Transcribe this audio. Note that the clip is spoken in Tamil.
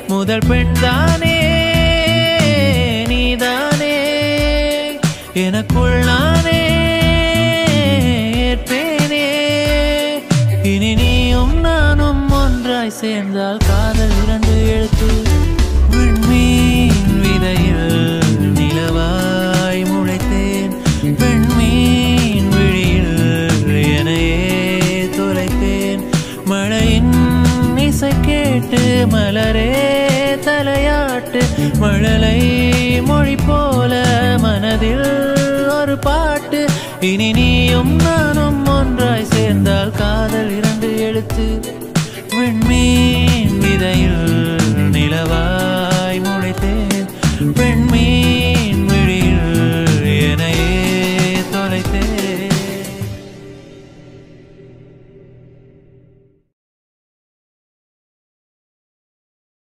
முதல் பெண் தானே நீதானே எனக்குள் நானே ஏற்பேனே இனி நீயும் நானும் ஒன்றாய் சேர்ந்தால் காதல் 2 எழுத்து விண்மீன் விதையில் நிலவாய் முளைத்தேன் பெண்மீன் விழியில் எனையே தொலைத்தேன் மழையின் இசை கேட்டு மலரே தலையாட்டு மழலை மொழி போல மனதில் ஒரு பாட்டு இனி நீயும் நானும் ஒன்றாய் சேர்ந்தால் காதல் 2 எழுத்து விண்மீன் விதையில்